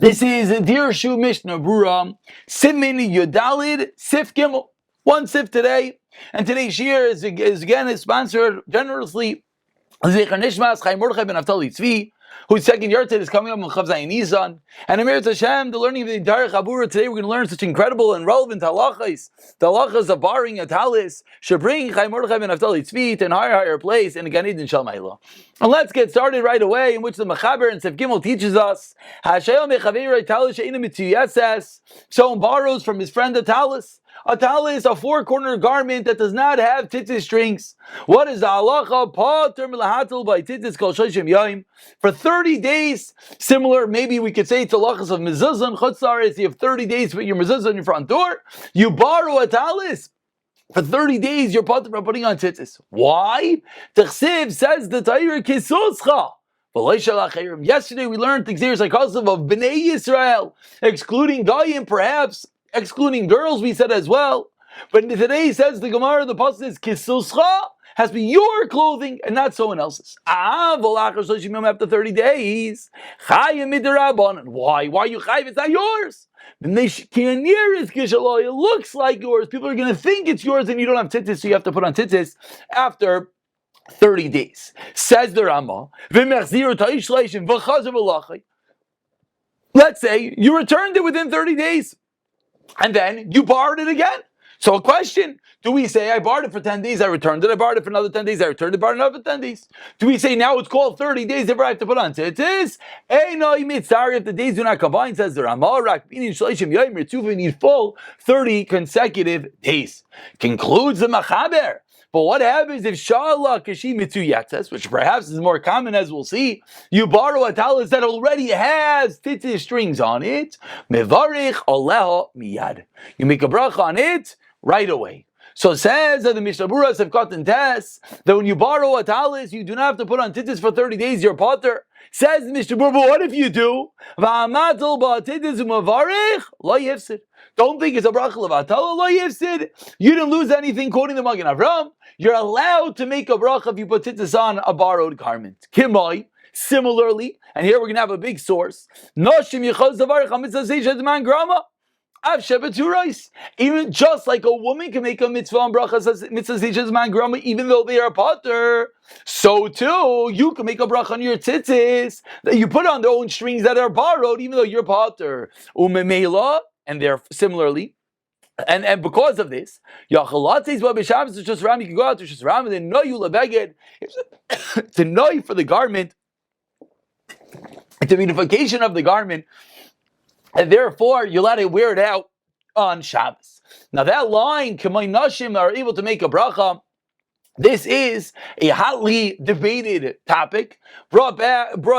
This is Dirshu Mishnah Berurah, Simin Yudalid, Sif Gimel. One Sif today, and today's shir is again sponsored generously. Zecher Nishmas Chaim Mordechai ben Naftali Tzvi, whose second yard is coming up on Chav Zayin Nisan. And Amir Hashem, the learning of the entire Chabura today, we're going to learn such incredible and relevant halachas. The halachas of barring a talis should bring Chaim Mordechai ben Naftali Tzvi to a higher place in the Gan Eden Shel Ma'ila. And let's get started right away, in which the Mechaber and Sef Gimel teaches us someone borrows from his friend a talis. A talis, a four-corner garment that does not have tzitzis strings. What is the halacha? Pater milahatel by tzitzis kol shoshim yom. For 30 days, similar, maybe we could say it's halachas of mezuzah and chutzaris. You have 30 days to put your mezuzah on your front door. You borrow a talis. For 30 days, you're pater from putting on tzitzis. Why? T'chsiv says the Torah kisuscha. Yesterday we learned the Xeris HaKosav of Bnei Yisrael, excluding Goyim, perhaps excluding girls, we said as well. But today says the Gemara, the pasuk is Kisuscha, has to be your clothing and not someone else's. After 30 days, why? Why are you chayiv? It's not yours. It looks like yours. People are going to think it's yours and you don't have tzitzis, so you have to put on tzitzis after 30 days. Says the Rama, let's say you returned it within 30 days and then you borrowed it again. So a question, do we say I borrowed it for 10 days, I returned it, I borrowed it for another 10 days, I returned it, borrowed another 10 days? Do we say now it's called 30 days, therefore I have to put on tzitzis? If the days do not combine, says the Rama, we need full 30 consecutive days. Concludes the Machaber. But what happens if Shala Kashi Mitzu Yatzes, which perhaps is more common as we'll see, you borrow a talis that already has tzitzis strings on it, Mevarich Oleha Miyad. You make a bracha on it right away. So it says that the Mishnah Berurah have got in test that when you borrow a talis, you do not have to put on tzitzis for 30 days, you're potter. Says the Mishnah Berurah, but what if you do? Don't think it's a bracha levatala lo yifsid. You didn't lose anything, quoting the Magen Avram. You're allowed to make a bracha if you put tzitzis on a borrowed garment. Kimai, similarly, and here we're going to have a big source. Noshim yichaz davar chamitzah seishet man grama. Even just like a woman can make a mitzvah on bracha mitzvah seishet man grama, even though they are potter, so too you can make a bracha on your tzitzis that you put on their own strings that are borrowed, even though you're potter. Umemela. And they're similarly, and because of this, Yachalates Babishabs is just Ram, you can go out to just Ram and then no you lebeged. It's a noi for the garment, it's a beautification of the garment, and therefore you're allowed to wear it out on Shabbos. Now that line, Kamay Nashim are able to make a bracha. This is a hotly debated topic, brought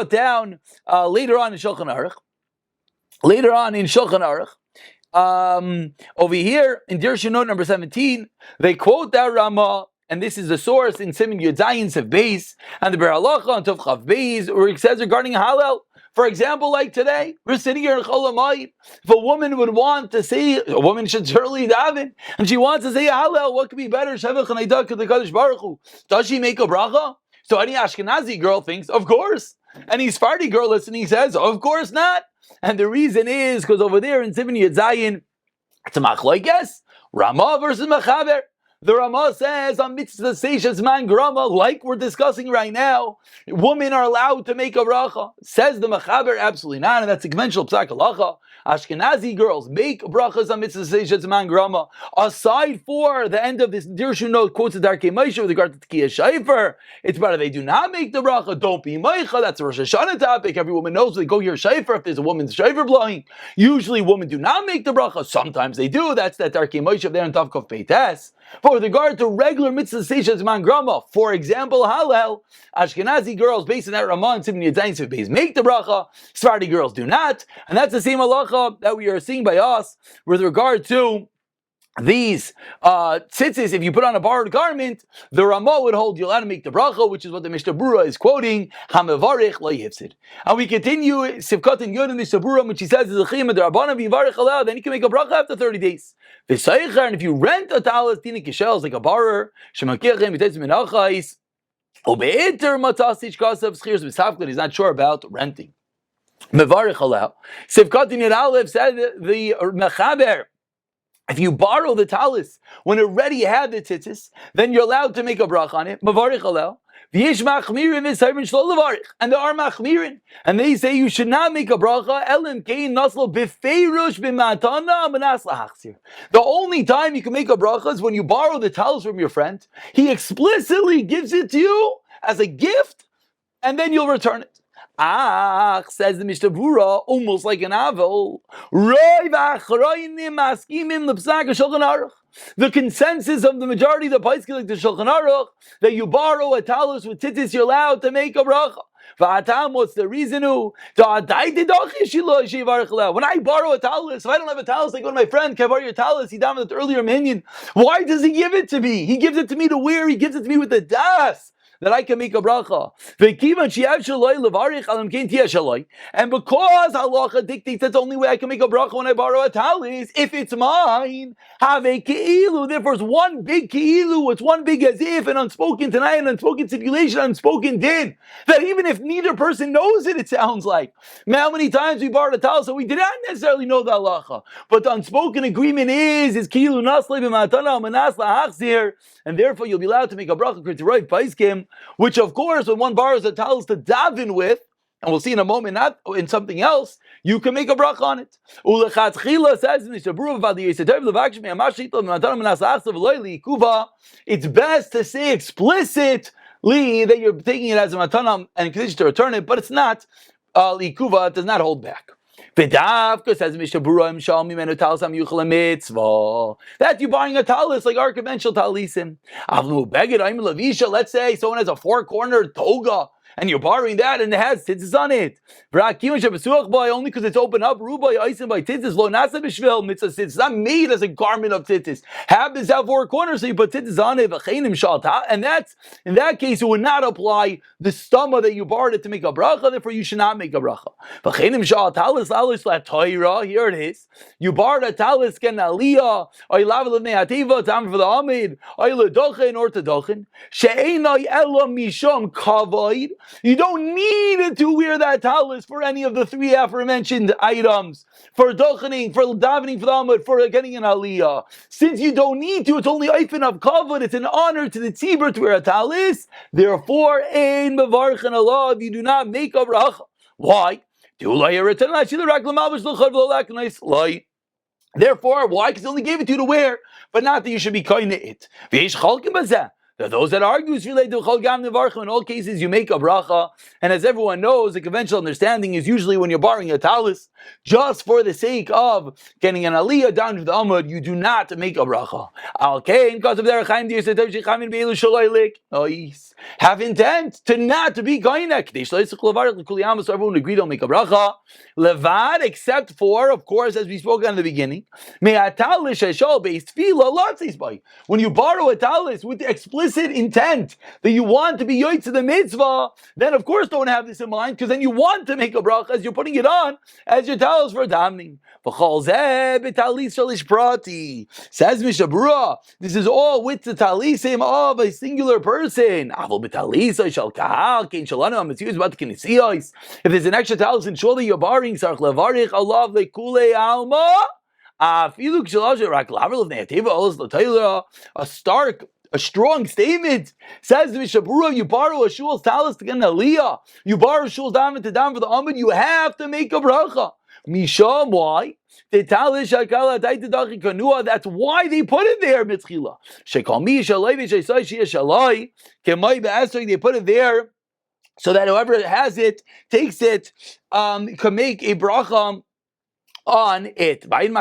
down later on in Shulchan Aruch. Over here in Dirshu note number 17, they quote that Rama, and this is the source in Simin Yud Zayin Sef Beis and the Beralacha on Tov Chav Beis, where it says regarding Halal. For example, like today, we're sitting here in Chol Hamoed. If a woman would want to say, a woman should surely daven, and she wants to say Halal, what could be better? Shevach Hanaidah K'the Kadosh Baruch Hu. Does she make a bracha? So any Ashkenazi girl thinks, of course. Any Sephardi girl listening says, of course not. And the reason is because over there in Simin Yud Zayin, it's a machlokes, Rama versus Mechaber. The Rama says on mitzvah seishes man grama, like we're discussing right now, women are allowed to make a bracha. Says the Mechaber, absolutely not, and that's a conventional psak halacha. Ashkenazi girls make brachas on mitzvah seishes man grama. Aside for the end of this Dirshu note quotes the Darkei Moshe with regard to Tkiyah Shayfer, it's better they do not make the bracha. Don't be meicha. That's a Rosh Hashanah topic. Every woman knows they go hear Shayfer if there's a woman's Shayfer blowing. Usually women do not make the bracha. Sometimes they do. That's that Darkei Moshe there in Tavkov Peites. But with regard to regular mitzvah seishes man grama, for example, Halal, Ashkenazi girls based on that Ramah and Simin Yud Zayin Sef Beis make the bracha, Sephardi girls do not, and that's the same halacha that we are seeing by us with regard to these tzitzis. If you put on a borrowed garment, the Ramah would hold you're allowed to make the bracha, which is what the Mishnah Berurah is quoting. Hamevarich lo yifsid. And we continue Sivkat and Yud in Mishnah Berurah, which he says is a chiyuv d'Rabbanan v'yivarich aleh. Then you can make a bracha after 30 days. V'saycher, and if you rent a talis tinik yishel like a borrower, shemakirchem v'tetzim minachais, ubeiter matasich kasav schirs v'safklet. He's not sure about renting. Mevarich aleh. Sivkat in Yud Aleph said the Mechaber, if you borrow the talis when it already had the tzitzis, then you're allowed to make a brach on it. Mevarich aleh. V'yesh machmirin v'sayrin shlo levarich, and there are machmirin, and they say you should not make a bracha elim kein naslo b'feirush b'matana manas lahachzir. The only time you can make a bracha is when you borrow the talis from your friend. He explicitly gives it to you as a gift, and then you'll return it. Says the Mishnah Berurah, almost like an avel. The consensus of the majority of the Paiskim, like the Shulchan Aruch, that you borrow a talus with tzitzis, you're allowed to make a bracha. What's the reason? When I borrow a talus, if I don't have a talus, I go to my friend, can I borrow your talus? He down with the earlier minion. Why does he give it to me? He gives it to me to wear. He gives it to me with the das, that I can make a bracha. And because halacha dictates that's the only way I can make a bracha when I borrow a talis, if it's mine, have a keilu. Therefore, it's one big keilu, it's one big as if, an unspoken tonight, an unspoken stipulation, an unspoken din. That even if neither person knows it, it sounds like. How many times we borrowed a talis, so we did not necessarily know the halacha. But the unspoken agreement is keilu nasle b'matana manas lahachzir, and therefore you'll be allowed to make a bracha kritziroi paiskim, which of course, when one borrows a talis to daven with, and we'll see in a moment, not in something else, you can make a bracha on it. It's best to say explicitly that you're taking it as a matana and condition to return it, but it's not likuva, it does not hold back. Says Mishnah Berurah, that you're buying a talis like our conventional talisim. Let's say someone has a four-cornered toga, and you're borrowing that, and it has tzitzis on it. Only because it's open up. It's not made as a garment of tzitzis. Have this out four corners, so you put tzitzis on it. And that's, in that case, it would not apply the stomach that you borrowed it to make a bracha. Therefore, you should not make a bracha. Here it is. You borrowed a talis ken aliyah, or time for the amid, or to dochen. She'enai ela misham kavod. You don't need to wear that talis for any of the three aforementioned items. For dochening, for davening for the amud, for getting an aliyah. Since you don't need to, it's only oifen of kavod. It's an honor to the tzibur to wear a talis. Therefore, ein mevarchen Allah if you do not make a bracha. Why? Therefore, why? Because he only gave it to you to wear, but not that you should be kind to it. There are those that argue it's related to Chol Gam Nevarcha. In all cases, you make a bracha, and as everyone knows, the conventional understanding is usually when you're borrowing a talis, just for the sake of getting an aliyah down to the amud, you do not make a bracha. Have intent to not to be kainek. So everyone agreed don't make a bracha. Levad, except for, of course, as we spoke on the beginning, when you borrow a talis with the explicit intent that you want to be yoyt to the mitzvah, then of course don't have this in mind, because then you want to make a bracha as you're putting it on as your talis for damning. Says Mishnah Berurah, this is all with the talisim of a singular person. If there's an extra talis in shul that you're borrowing, a strong statement. Says the Mishnah Berurah, you borrow a shul's talis to get an aliyah, you borrow a shul's daven to daven for the amud, you have to make a bracha. Misham, why? That's why they put it there, mitzchila. They put it there so that whoever has it, takes it, can make a bracha on it. And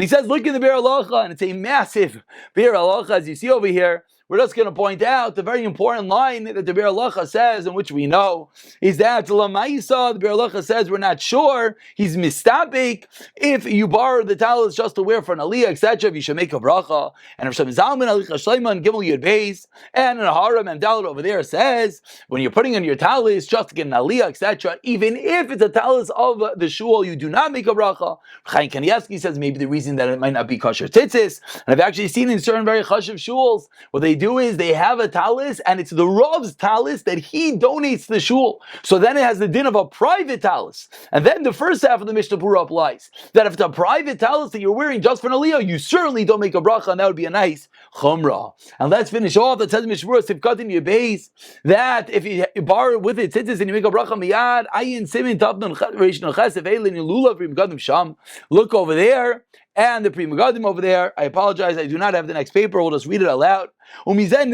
he says, look at the Be'er Halacha, and it's a massive Be'er Halacha, as you see over here. We're just going to point out the very important line that the Be'er Halacha says, and which we know, is that Lamaisa, the Be'er Halacha says, we're not sure, he's mistabik, if you borrow the talis just to wear for an aliyah, etc., you should make a bracha. And Rav Zalman, Alicha Shleiman, Gimel Yud Beis, and in Haram and Dalit over there says, when you're putting on your talis just to get an aliyah, etc., even if it's a talis of the shul, you do not make a bracha. Chaim Kanievsky says maybe the reason that it might not be kosher tzitzis, and I've actually seen in certain very chashiv shuls, where they do is they have a talis, and it's the Rav's talis that he donates to the shul. So then it has the din of a private talis. And then the first half of the Mishnah Berurah applies, that if it's a private talis that you're wearing just for an aliyah, you certainly don't make a bracha, and that would be a nice chumrah. And let's finish off. That says Mishnah Berurah, Sifkat in your base, that if you borrow with it tzitzis and you make a bracha miyad, ayin simin tapnon reish noches evelin lulav rim sham. Look over there, and the Pri Megadim over there. I apologize, I do not have the next paper. We'll just read it aloud. And from there,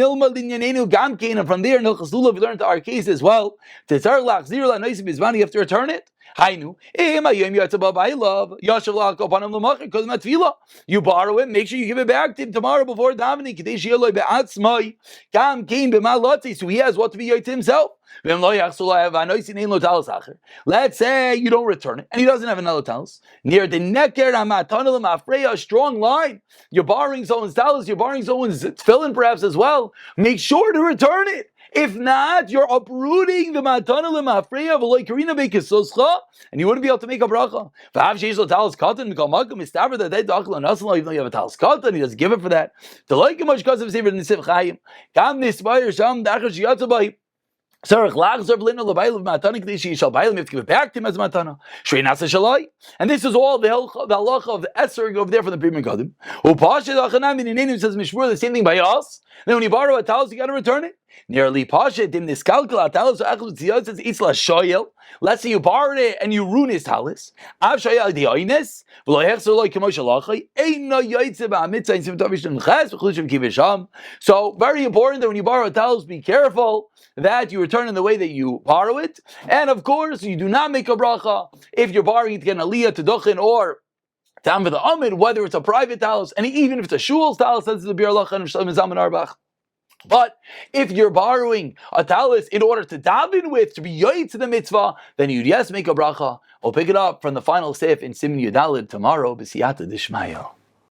Nilchas Lulav, we learned to our case as well. You have to return it. You borrow it, make sure you give it back to him tomorrow before davening. So he has what to be yoy to himself. Let's say you don't return it, and he doesn't have another talis. Near the neker, a strong line. You're borrowing someone's talis, you're borrowing someone's tefillin perhaps as well. Make sure to return it. If not, you're uprooting the matana lemafreya v'loy karina bekisuscha, and you wouldn't be able to make a bracha. V'hav sheish lo talis katan mikol makom mistaver that they dakla nasla even though you have a talis katan, he doesn't give it for that. The loy kemosh kasav sever nisif chayim kam nisbayir sham dachar shiyatzabai. You have to give it back to him as matana. And this is all the halacha of the Esser over there from the Pri Megadim. Says Mishmur the same thing by us. Then when you borrow a talis, you got to return it. Nearly pasha dim this calcula talis says isla shoyel. Let's say you borrowed it and you ruin his talis. Av shoyel the oines v'lo hechzer loy k'mo shalachai ein no yoytze ba'amitzah in simtavish n'ches v'chlushim kivisham. So very important that when you borrow a talis, be careful that you return in the way that you borrow it, and of course you do not make a bracha if you're borrowing it to get an aliyah to dochin or tam for the amid, whether it's a private talis and even if it's a shul's talis. That's the bir lachan and zaman arbach. But if you're borrowing a talis in order to daven with, to be yoy to the mitzvah, then you'd yes make a bracha. We'll pick it up from the final sif in Siman Yudalid tomorrow. B'siyata d'shmaya.